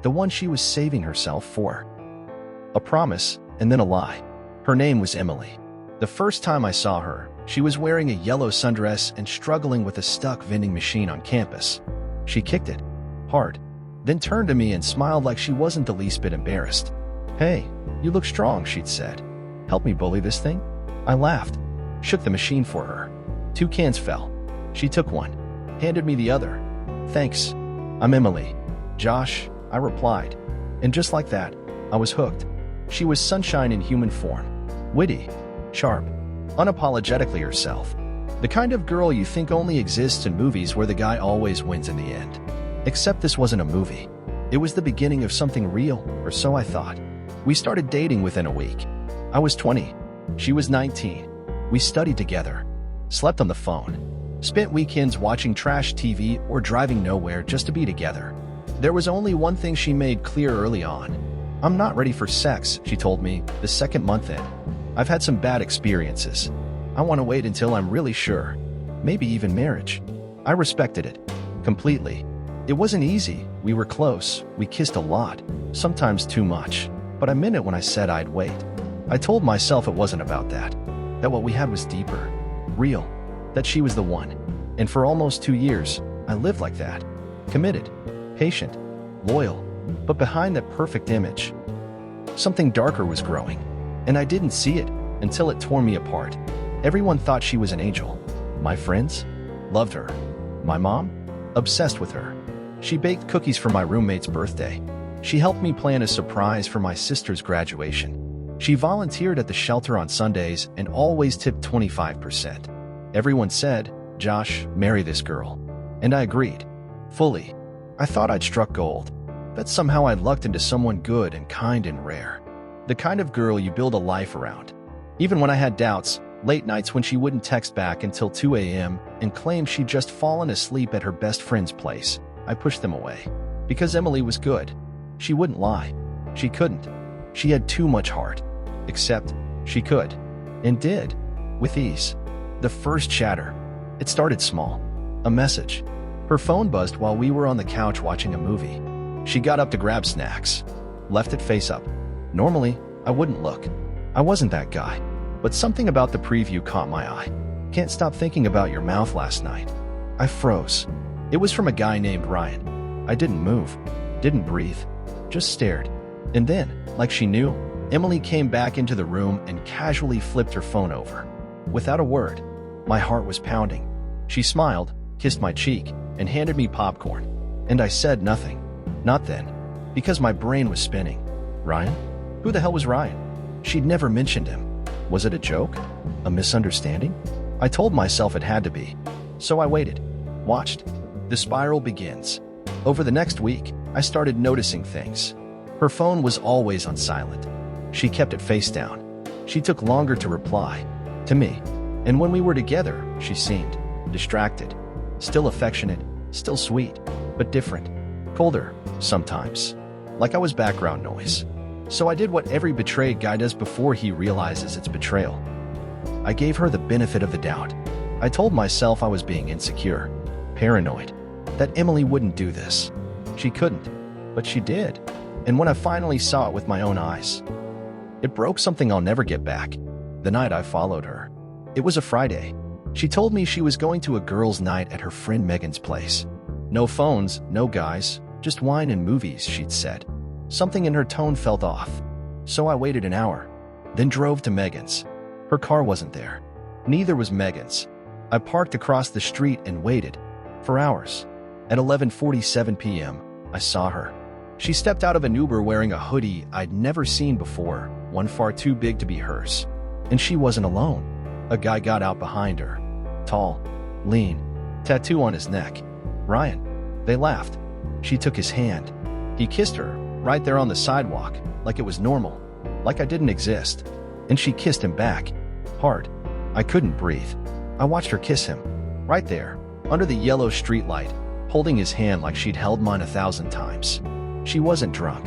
The one she was saving herself for. A promise, and then a lie. Her name was Emily. The first time I saw her, she was wearing a yellow sundress and struggling with a stuck vending machine on campus. She kicked it. Hard. Then turned to me and smiled like she wasn't the least bit embarrassed. "Hey, you look strong," she'd said. "Help me bully this thing?" I laughed. Shook the machine for her. 2 cans fell. She took one. Handed me the other. "Thanks. I'm Emily." "Josh," I replied. And just like that, I was hooked. She was sunshine in human form. Witty. Sharp. Unapologetically herself. The kind of girl you think only exists in movies where the guy always wins in the end. Except this wasn't a movie. It was the beginning of something real, or so I thought. We started dating within a week. I was 20. She was 19. We studied together. Slept on the phone. Spent weekends watching trash TV or driving nowhere just to be together. There was only one thing she made clear early on. "I'm not ready for sex," she told me the second month in. "I've had some bad experiences. I want to wait until I'm really sure. Maybe even marriage." I respected it. Completely. It wasn't easy. We were close. We kissed a lot. Sometimes too much. But I meant it when I said I'd wait. I told myself it wasn't about that. That what we had was deeper. Real. That she was the one. And for almost 2 years, I lived like that. Committed. Patient. Loyal. But behind that perfect image, something darker was growing. And I didn't see it until it tore me apart. Everyone thought she was an angel. My friends loved her. My mom? Obsessed with her. She baked cookies for my roommate's birthday. She helped me plan a surprise for my sister's graduation. She volunteered at the shelter on Sundays and always tipped 25%. Everyone said, "Josh, marry this girl." And I agreed. Fully. I thought I'd struck gold. That somehow I'd lucked into someone good and kind and rare. The kind of girl you build a life around. Even when I had doubts, late nights when she wouldn't text back until 2 a.m. and claimed she'd just fallen asleep at her best friend's place, I pushed them away. Because Emily was good. She wouldn't lie. She couldn't. She had too much heart. Except, she could. And did. With ease. The first chatter. It started small. A message. Her phone buzzed while we were on the couch watching a movie. She got up to grab snacks. Left it face up. Normally, I wouldn't look. I wasn't that guy. But something about the preview caught my eye. "Can't stop thinking about your mouth last night." I froze. It was from a guy named Ryan. I didn't move. Didn't breathe. Just stared. And then, like she knew, Emily came back into the room and casually flipped her phone over. Without a word. My heart was pounding. She smiled, kissed my cheek, and handed me popcorn. And I said nothing. Not then. Because my brain was spinning. Ryan? Who the hell was Ryan? She'd never mentioned him. Was it a joke? A misunderstanding? I told myself it had to be. So I waited. Watched. The spiral begins. Over the next week, I started noticing things. Her phone was always on silent. She kept it face down. She took longer to reply. To me. And when we were together, she seemed distracted. Still affectionate, still sweet, but different. Colder, sometimes. Like I was background noise. So I did what every betrayed guy does before he realizes it's betrayal. I gave her the benefit of the doubt. I told myself I was being insecure, paranoid, that Emily wouldn't do this. She couldn't, but she did. And when I finally saw it with my own eyes, it broke something I'll never get back. The night I followed her. It was a Friday. She told me she was going to a girls' night at her friend Megan's place. No phones, no guys, just wine and movies, she'd said. Something in her tone felt off. So I waited an hour, then drove to Megan's. Her car wasn't there. Neither was Megan's. I parked across the street and waited. For hours. At 11:47 p.m., I saw her. She stepped out of an Uber wearing a hoodie I'd never seen before, one far too big to be hers. And she wasn't alone. A guy got out behind her. Tall, lean, tattoo on his neck. Ryan. They laughed. She took his hand. He kissed her, right there on the sidewalk, like it was normal, like I didn't exist. And she kissed him back. Hard. I couldn't breathe. I watched her kiss him. Right there, under the yellow streetlight, holding his hand like she'd held mine 1,000 times. She wasn't drunk.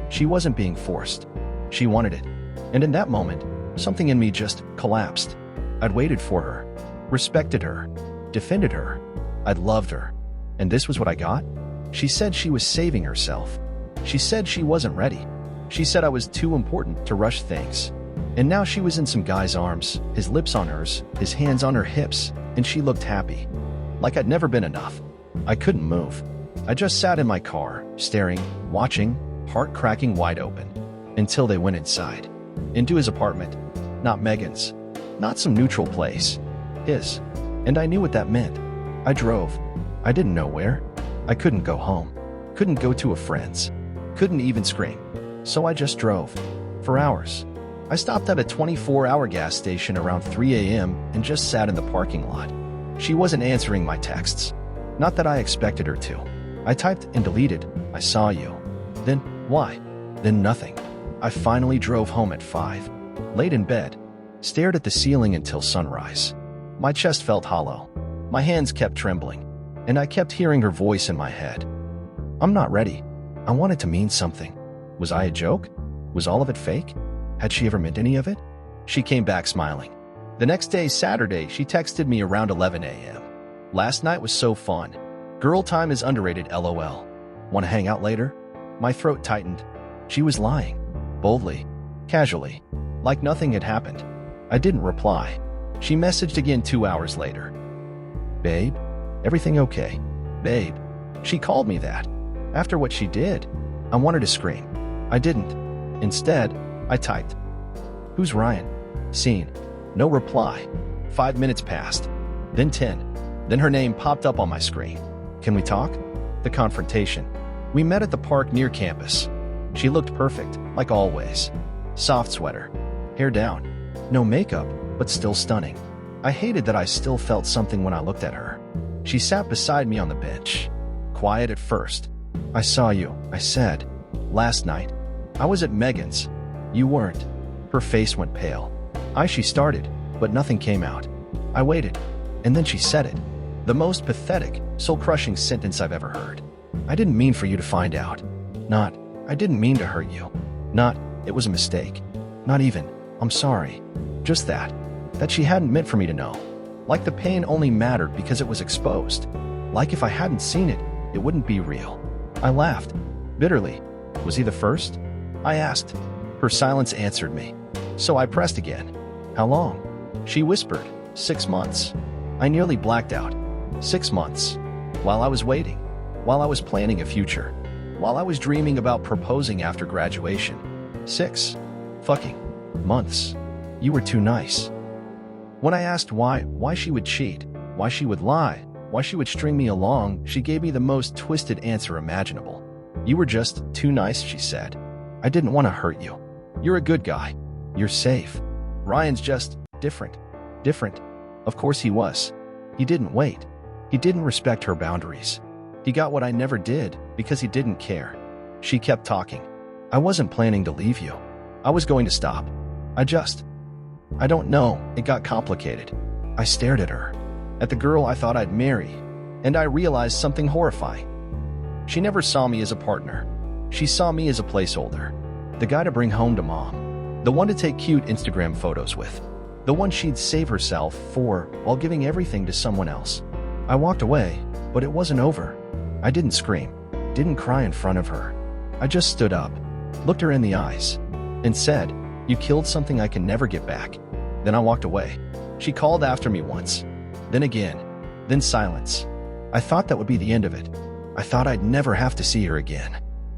She wasn't being forced. She wanted it. And in that moment, something in me just collapsed. I'd waited for her, respected her, defended her. I'd loved her. And this was what I got? She said she was saving herself. She said she wasn't ready. She said I was too important to rush things. And now she was in some guy's arms, his lips on hers, his hands on her hips, and she looked happy. Like I'd never been enough. I couldn't move. I just sat in my car, staring, watching, heart cracking wide open, until they went inside. Into his apartment. Not Megan's. Not some neutral place. His. And I knew what that meant. I drove. I didn't know where. I couldn't go home. Couldn't go to a friend's. Couldn't even scream. So I just drove. For hours. I stopped at a 24-hour gas station around 3 a.m. and just sat in the parking lot. She wasn't answering my texts. Not that I expected her to. I typed and deleted, "I saw you." Then, why? Then nothing. I finally drove home at 5. Laid in bed. Stared at the ceiling until sunrise. My chest felt hollow. My hands kept trembling. And I kept hearing her voice in my head. I'm not ready. I want it to mean something. Was I a joke? Was all of it fake? Had she ever meant any of it? She came back smiling. The next day, Saturday, she texted me around 11 a.m. Last night was so fun. Girl time is underrated, LOL. Want to hang out later? My throat tightened. She was lying. Boldly. Casually. Like nothing had happened. I didn't reply. She messaged again 2 hours later. Babe? Everything okay? Babe. She called me that. After what she did, I wanted to scream. I didn't. Instead, I typed, "Who's Ryan?" Seen. No reply. 5 minutes passed. Then 10. Then her name popped up on my screen. Can we talk? The confrontation. We met at the park near campus. She looked perfect, like always. Soft sweater. Hair down. No makeup, but still stunning. I hated that I still felt something when I looked at her. She sat beside me on the bench. Quiet at first. "I saw you," I said. "Last night. I was at Megan's. You weren't." Her face went pale. She started, but nothing came out. I waited, and then she said it. The most pathetic, soul-crushing sentence I've ever heard. "I didn't mean for you to find out. Not, I didn't mean to hurt you. Not, it was a mistake. Not even, I'm sorry. Just that she hadn't meant for me to know. Like the pain only mattered because it was exposed. Like if I hadn't seen it, it wouldn't be real." I laughed. Bitterly. Was he the first? I asked. Her silence answered me. So I pressed again. "How long?" She whispered, 6 months. I nearly blacked out. 6 months. While I was waiting. While I was planning a future. While I was dreaming about proposing after graduation. 6 fucking months. You were too nice. When I asked why she would cheat, why she would lie, why she would string me along, she gave me the most twisted answer imaginable. "You were just too nice," she said. "I didn't want to hurt you. You're a good guy. You're safe. Ryan's just different." Different. Of course he was. He didn't wait. He didn't respect her boundaries. He got what I never did because he didn't care. She kept talking. "I wasn't planning to leave you. I was going to stop. I don't know." It got complicated. I stared at her. At the girl I thought I'd marry. And I realized something horrifying. She never saw me as a partner. She saw me as a placeholder. The guy to bring home to mom. The one to take cute Instagram photos with. The one she'd save herself for while giving everything to someone else. I walked away, but it wasn't over. I didn't scream. Didn't cry in front of her. I just stood up, looked her in the eyes, and said, "You killed something I can never get back." Then I walked away. She called after me once. Then again. Then silence. I thought that would be the end of it. I thought I'd never have to see her again.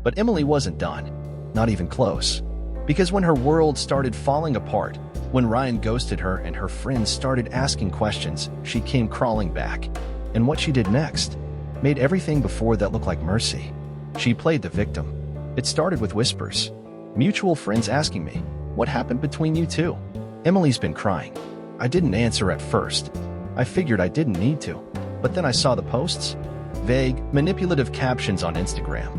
But Emily wasn't done. Not even close. Because when her world started falling apart, when Ryan ghosted her and her friends started asking questions, she came crawling back. And what she did next made everything before that look like mercy. She played the victim. It started with whispers. Mutual friends asking me, "What happened between you two?" Emily's been crying. I didn't answer at first. I figured I didn't need to. But then I saw the posts. Vague, manipulative captions on Instagram.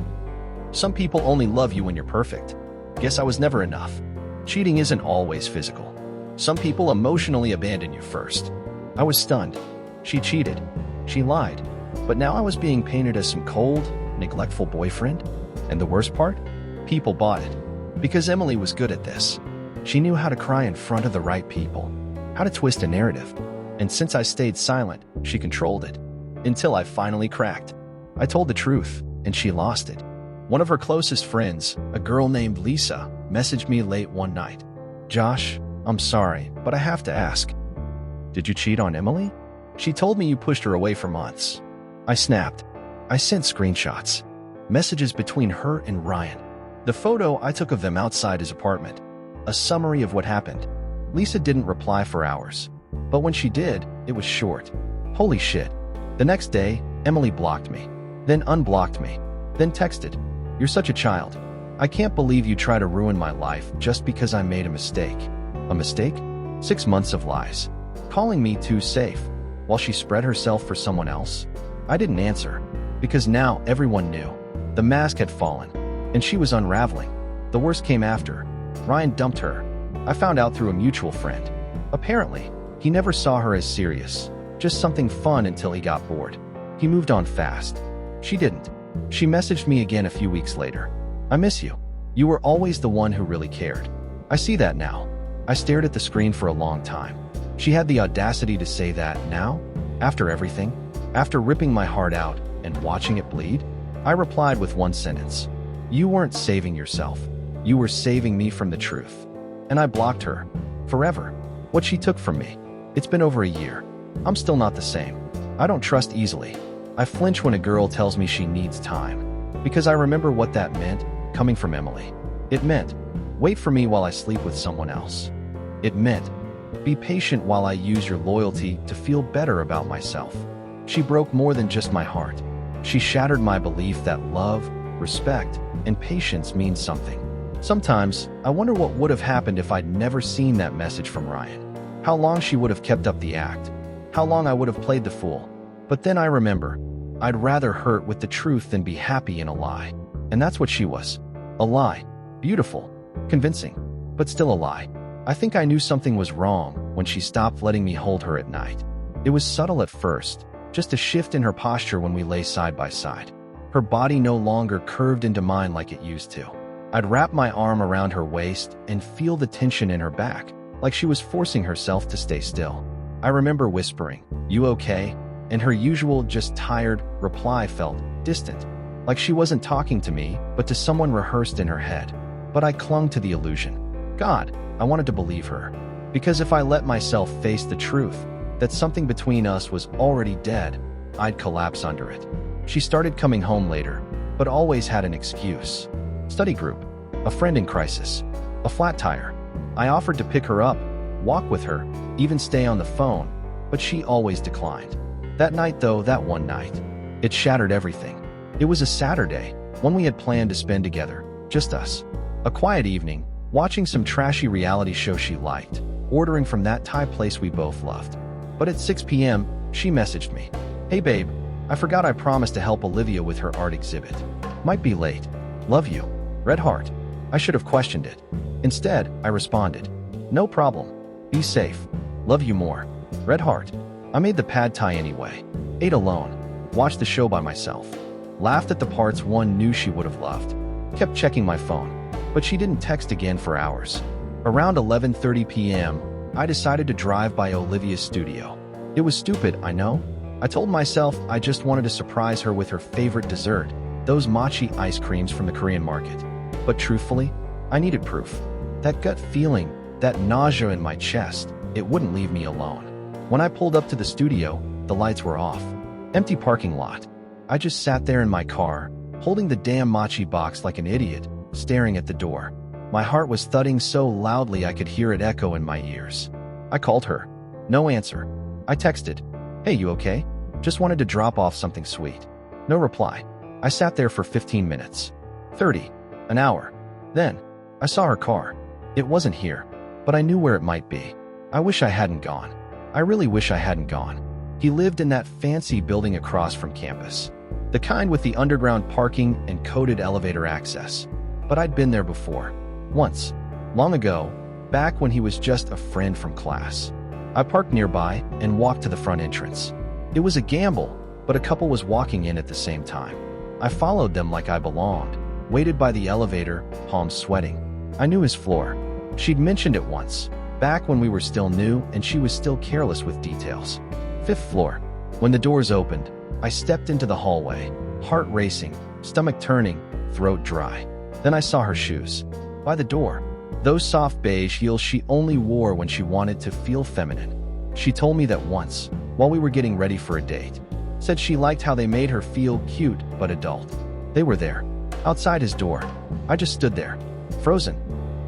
"Some people only love you when you're perfect. Guess I was never enough. Cheating isn't always physical. Some people emotionally abandon you first." I was stunned. She cheated. She lied. But now I was being painted as some cold, neglectful boyfriend. And the worst part? People bought it. Because Emily was good at this. She knew how to cry in front of the right people. How to twist a narrative. And since I stayed silent, she controlled it. Until I finally cracked. I told the truth, and she lost it. One of her closest friends, a girl named Lisa, messaged me late one night. "Josh, I'm sorry, but I have to ask. Did you cheat on Emily? She told me you pushed her away for months." I snapped. I sent screenshots. Messages between her and Ryan. The photo I took of them outside his apartment. A summary of what happened. Lisa didn't reply for hours. But when she did, it was short. Holy shit. The next day, Emily blocked me. Then unblocked me. Then texted, "You're such a child. I can't believe you try to ruin my life just because I made a mistake." A mistake? 6 months of lies. Calling me too safe, while she spread herself for someone else? I didn't answer, because now everyone knew. The mask had fallen, and she was unraveling. The worst came after. Ryan dumped her. I found out through a mutual friend. Apparently, he never saw her as serious, just something fun until he got bored. He moved on fast. She didn't. She messaged me again a few weeks later. "I miss you. You were always the one who really cared." I see that now. I stared at the screen for a long time. She had the audacity to say that now? After everything? After ripping my heart out and watching it bleed? I replied with one sentence. "You weren't saving yourself. You were saving me from the truth." And I blocked her. Forever. What she took from me. It's been over a year. I'm still not the same. I don't trust easily. I flinch when a girl tells me she needs time. Because I remember what that meant, coming from Emily. It meant, wait for me while I sleep with someone else. It meant, be patient while I use your loyalty to feel better about myself. She broke more than just my heart. She shattered my belief that love, respect, and patience means something. Sometimes, I wonder what would have happened if I'd never seen that message from Ryan. How long she would have kept up the act. How long I would have played the fool. But then I remember, I'd rather hurt with the truth than be happy in a lie. And that's what she was. A lie. Beautiful. Convincing. But still a lie. I think I knew something was wrong when she stopped letting me hold her at night. It was subtle at first, just a shift in her posture when we lay side by side. Her body no longer curved into mine like it used to. I'd wrap my arm around her waist and feel the tension in her back, like she was forcing herself to stay still. I remember whispering, "You okay?" And her usual just tired reply felt distant, like she wasn't talking to me, but to someone rehearsed in her head. But I clung to the illusion. God, I wanted to believe her. Because if I let myself face the truth, that something between us was already dead, I'd collapse under it. She started coming home later, but always had an excuse. Study group, a friend in crisis, a flat tire. I offered to pick her up, walk with her, even stay on the phone, but she always declined. That night though, that one night, it shattered everything. It was a Saturday, one we had planned to spend together, just us. A quiet evening, watching some trashy reality show she liked, ordering from that Thai place we both loved. But at 6 p.m., she messaged me. "Hey babe, I forgot I promised to help Olivia with her art exhibit. Might be late. Love you. Red heart." I should have questioned it. Instead, I responded, "No problem. Be safe. Love you more. Red heart." I made the pad thai anyway. Ate alone. Watched the show by myself. Laughed at the parts one knew she would have loved. Kept checking my phone. But she didn't text again for hours. Around 11:30 p.m., I decided to drive by Olivia's studio. It was stupid, I know. I told myself I just wanted to surprise her with her favorite dessert, those mochi ice creams from the Korean market. But truthfully, I needed proof. That gut feeling, that nausea in my chest, it wouldn't leave me alone. When I pulled up to the studio, the lights were off. Empty parking lot. I just sat there in my car, holding the damn mochi box like an idiot, staring at the door. My heart was thudding so loudly I could hear it echo in my ears. I called her. No answer. I texted, "Hey, you okay? Just wanted to drop off something sweet." No reply. I sat there for 15 minutes. 30. An hour. Then, I saw her car. It wasn't here, but I knew where it might be. I wish I hadn't gone. I really wish I hadn't gone. He lived in that fancy building across from campus. The kind with the underground parking and coded elevator access. But I'd been there before. Once. Long ago, back when he was just a friend from class. I parked nearby and walked to the front entrance. It was a gamble, but a couple was walking in at the same time. I followed them like I belonged, waited by the elevator, palms sweating. I knew his floor. She'd mentioned it once, back when we were still new and she was still careless with details. 5th floor. When the doors opened, I stepped into the hallway, heart racing, stomach turning, throat dry. Then I saw her shoes. By the door. Those soft beige heels she only wore when she wanted to feel feminine. She told me that once, while we were getting ready for a date. Said she liked how they made her feel cute but adult. They were there, outside his door. I just stood there, frozen.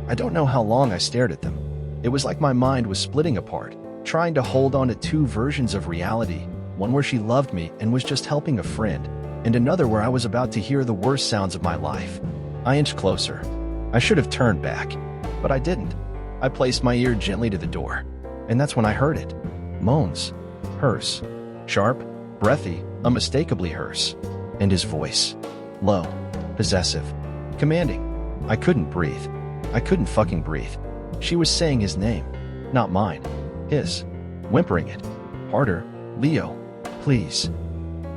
I don't know how long I stared at them. It was like my mind was splitting apart, trying to hold on to two versions of reality, one where she loved me and was just helping a friend, and another where I was about to hear the worst sounds of my life. I inched closer. I should have turned back, but I didn't. I placed my ear gently to the door, and that's when I heard it. Moans. Hers. Sharp, breathy, unmistakably hers. And his voice. Low, possessive, commanding. I couldn't breathe. I couldn't fucking breathe. She was saying his name, not mine. His. Whimpering it. Harder. Leo. Please.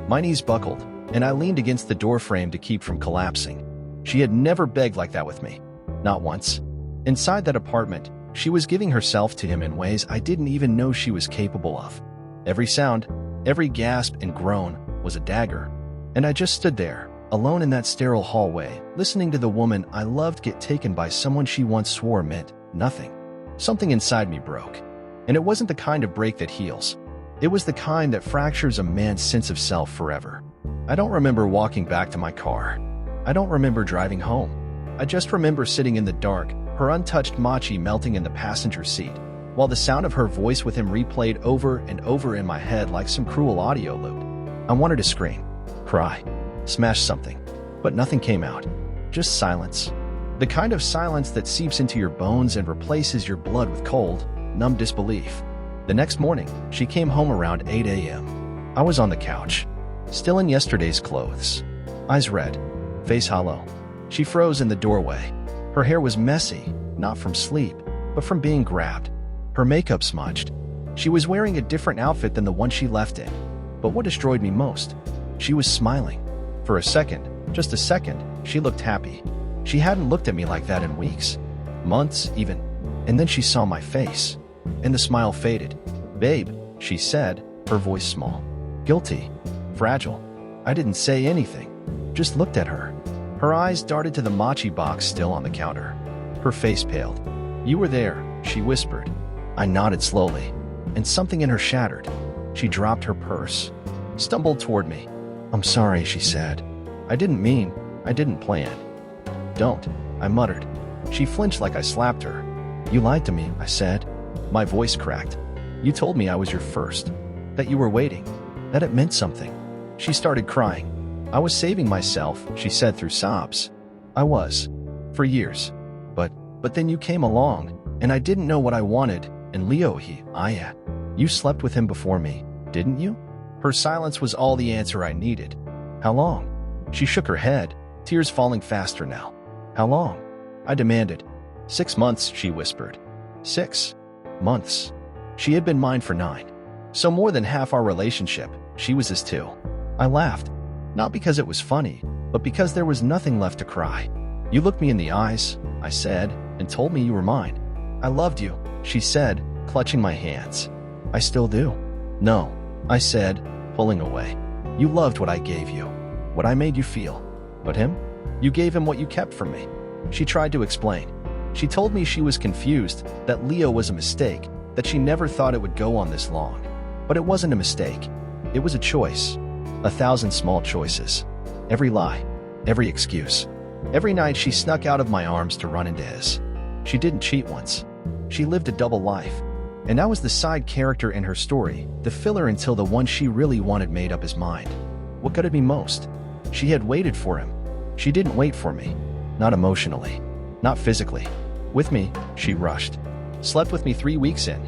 My knees buckled, and I leaned against the doorframe to keep from collapsing. She had never begged like that with me. Not once. Inside that apartment, she was giving herself to him in ways I didn't even know she was capable of. Every sound, every gasp and groan was a dagger. And I just stood there, alone in that sterile hallway, listening to the woman I loved get taken by someone she once swore meant nothing. Something inside me broke. And it wasn't the kind of break that heals. It was the kind that fractures a man's sense of self forever. I don't remember walking back to my car. I don't remember driving home. I just remember sitting in the dark, her untouched machi melting in the passenger seat, while the sound of her voice with him replayed over and over in my head like some cruel audio loop. I wanted to scream, cry, smash something, but nothing came out. Just silence. The kind of silence that seeps into your bones and replaces your blood with cold, numb disbelief. The next morning, she came home around 8 a.m. I was on the couch, still in yesterday's clothes. Eyes red, face hollow. She froze in the doorway. Her hair was messy, not from sleep, but from being grabbed. Her makeup smudged. She was wearing a different outfit than the one she left in. But what destroyed me most? She was smiling. For a second, just a second, she looked happy. She hadn't looked at me like that in weeks, months even. And then she saw my face, and the smile faded. Babe, she said, her voice small. Guilty. Fragile. I didn't say anything, just looked at her. Her eyes darted to the machi box still on the counter. Her face paled. You were there, she whispered. I nodded slowly, and something in her shattered. She dropped her purse, stumbled toward me. I'm sorry, she said. I didn't mean, I didn't plan. Don't, I muttered. She flinched like I slapped her. You lied to me, I said. My voice cracked. You told me I was your first, that you were waiting, that it meant something. She started crying. I was saving myself, she said through sobs. I was. For years. But then you came along, and I didn't know what I wanted, and Leo you slept with him before me, didn't you? Her silence was all the answer I needed. How long? She shook her head, tears falling faster now. How long? I demanded. 6 months, she whispered. 6 months. She had been mine for 9. So more than half our relationship, she was his too. I laughed. Not because it was funny, but because there was nothing left to cry. You looked me in the eyes, I said, and told me you were mine. I loved you, she said, clutching my hands. I still do. No, I said, pulling away. You loved what I gave you, what I made you feel. But him? You gave him what you kept from me. She tried to explain. She told me she was confused, that Leo was a mistake, that she never thought it would go on this long. But it wasn't a mistake. It was a choice. 1,000 small choices. Every lie. Every excuse. Every night she snuck out of my arms to run into his. She didn't cheat once. She lived a double life. And I was the side character in her story, the filler until the one she really wanted made up his mind. What gutted me most? She had waited for him. She didn't wait for me. Not emotionally. Not physically. With me, she rushed. Slept with me 3 weeks in.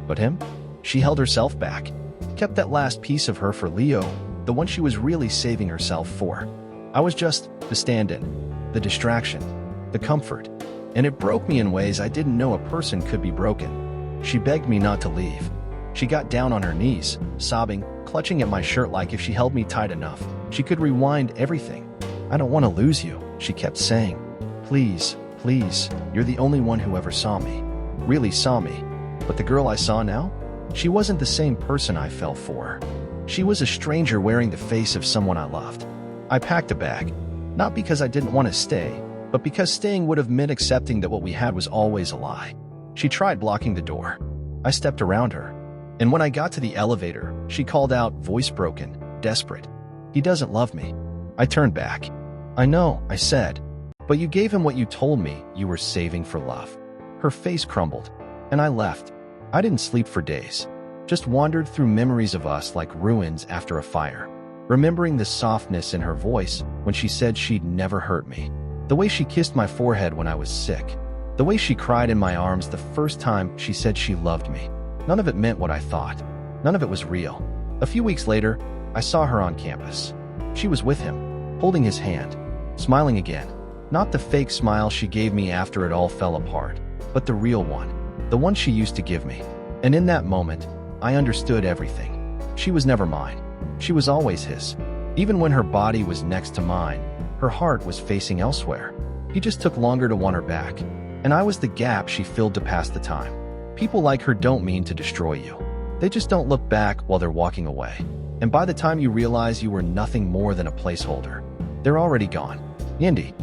But him? She held herself back. Kept that last piece of her for Leo, the one she was really saving herself for. I was just the stand-in, the distraction, the comfort. And it broke me in ways I didn't know a person could be broken. She begged me not to leave. She got down on her knees, sobbing, clutching at my shirt like if she held me tight enough, she could rewind everything. I don't want to lose you, she kept saying. Please, please, you're the only one who ever saw me. Really saw me. But the girl I saw now? She wasn't the same person I fell for. She was a stranger wearing the face of someone I loved. I packed a bag. Not because I didn't want to stay, but because staying would have meant accepting that what we had was always a lie. She tried blocking the door. I stepped around her, and when I got to the elevator, she called out, voice broken, desperate. "He doesn't love me." I turned back. "I know," I said, "but you gave him what you told me you were saving for love." Her face crumbled, and I left. I didn't sleep for days, just wandered through memories of us like ruins after a fire, remembering the softness in her voice when she said she'd never hurt me, the way she kissed my forehead when I was sick, the way she cried in my arms the first time she said she loved me. None of it meant what I thought. None of it was real. A few weeks later, I saw her on campus. She was with him, holding his hand, smiling again. Not the fake smile she gave me after it all fell apart, but the real one, the one she used to give me. And in that moment, I understood everything. She was never mine. She was always his. Even when her body was next to mine, her heart was facing elsewhere. He just took longer to want her back, and I was the gap she filled to pass the time. People like her don't mean to destroy you. They just don't look back while they're walking away. And by the time you realize you were nothing more than a placeholder, they're already gone. Yindi.